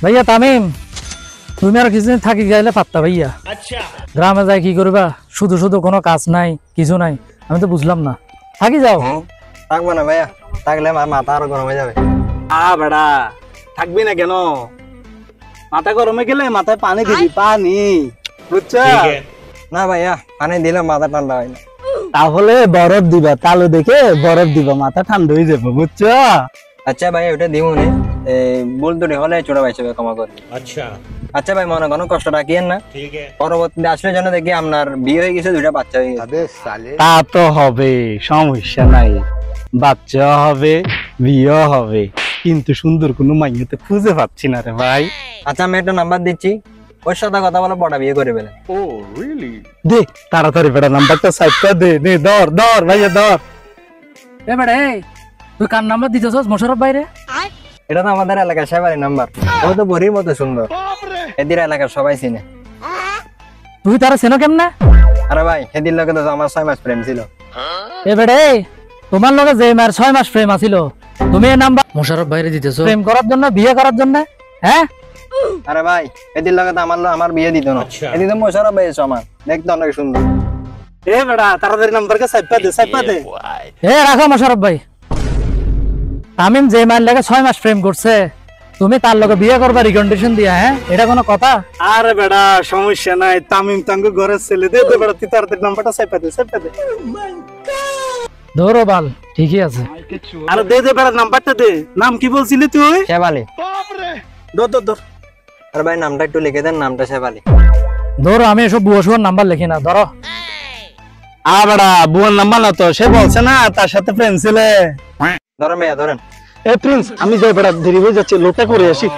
ভাইয়া তামিম, তুমি আর কিছুদিন থাকি গেলে পারতা ভাইয়া। আচ্ছা, গ্রামে যাই কি করবা? শুধু শুধু কোনো কাজ নাই, কিছু নাই, আমি তো বুঝলাম না। থাকি যাও। থাকবো না ভাইয়া, থাকলে মাথা আরো গরম হয়ে যাবে। বেড়া থাকবি না কেন? মাথা গরমে গেলে মাথায় পানি দিবি, পানি, বুঝছো? না ভাইয়া, পানি দিলে মাথা ঠান্ডা হয় না। তাহলে বরফ দিবা, তালু দেখে বরফ দিবা, মাথা ঠান্ডা হয়ে যাবে, বুঝছো? আচ্ছা ভাই, ওটা দিব নি, ভুল ত্রুটি হলে ছোট ভাই হিসেবে ক্ষমা করবে। আচ্ছা ভাই, মনে কোনো কষ্ট রাখিয়েন না। পরবর্তীতে আসলে যেন দেখি আপনার বিয়ে হয়ে গেছে, 2টা বাচ্চা হয়ে গেছে। তা তো হবে, সমস্যা নাই, বাচ্চা হবে, বিয়ে হবে, কিন্তু সুন্দর কোনো মাইয়া তো খুঁজে পাচ্ছি না রে ভাই। আচ্ছা, আমি একটা নাম্বার দিচ্ছি, ওর সাথে কথা বলে বড় বিয়ে করে ফেলেন। দে তাড়াতাড়ি বেটা নাম্বারটা সাইডটা দে, নে ধর ধর ভাইয়া ধর। এ বেড়ে, তুই কার নাম্বার দিতেছস মোশাররফ বাইরে? এটা তো আমাদের এলাকার সেবারি নাম্বার, ও তো বড়ির মতো সুন্দর, এদের এলাকার সবাই চিনে। তুই তারা চেনো কেমনে? আরে ভাই, এদের লোকে তো আমার 6 মাস প্রেম ছিল। এ বেড়ে, তোমার লগে যে মার 6 মাস প্রেম আছিল, তুমি এই নাম্বার মোশাররফ বাইরে দিতেছো প্রেম করার জন্য, বিয়ে করার জন্য? হ্যাঁ? আরে ভাই, এদের লোকে তো আমার বিয়ে দিত না, এদের তো মোশাররফ ভাই সমান, দেখতে অনেক সুন্দর। এ বেটা তাড়াতাড়ি নাম্বারকে সাইডটা দে, সাইডটা দে। এ রাখো মোশাররফ ভাই, তামিম যে মার লাগে 6 মাস প্রেম করছে, তুমি তার লগে বিয়ে করবা রিকন্ডিশন দিয়া? হ্যাঁ, এটা কোনো কথা? আরে বেটা সমস্যা নাই, তামিম তাঙ্গু ঘরের ছেলে, দে দে বেটা, তুই তাড়াতাড়ি নাম্বারটা সাইডটা দে, সাইডটা দে। ধরো বাল, ঠিকই আছে। আরে দে দে বেটা নাম্বারটা দে। নাম কি বলছিলি তুই? শেফালি। ধর ধর ধর। আরে ভাই, নামটা একটু লিখে দেন, নামটা শেফালি। ধরো, আমি এসব বুয়া শুয়ার নাম্বার লিখি না, ধরো। বেটা বুয়ার নাম্বার না তো, সে বলছে না তার সাথে প্রেম ছিলে। ধরেন ভাইয়া, ধরেন। এ প্রিন্স, আমি যাই বেটা, দেরি হয়ে যাচ্ছে, লোটা করে আসি।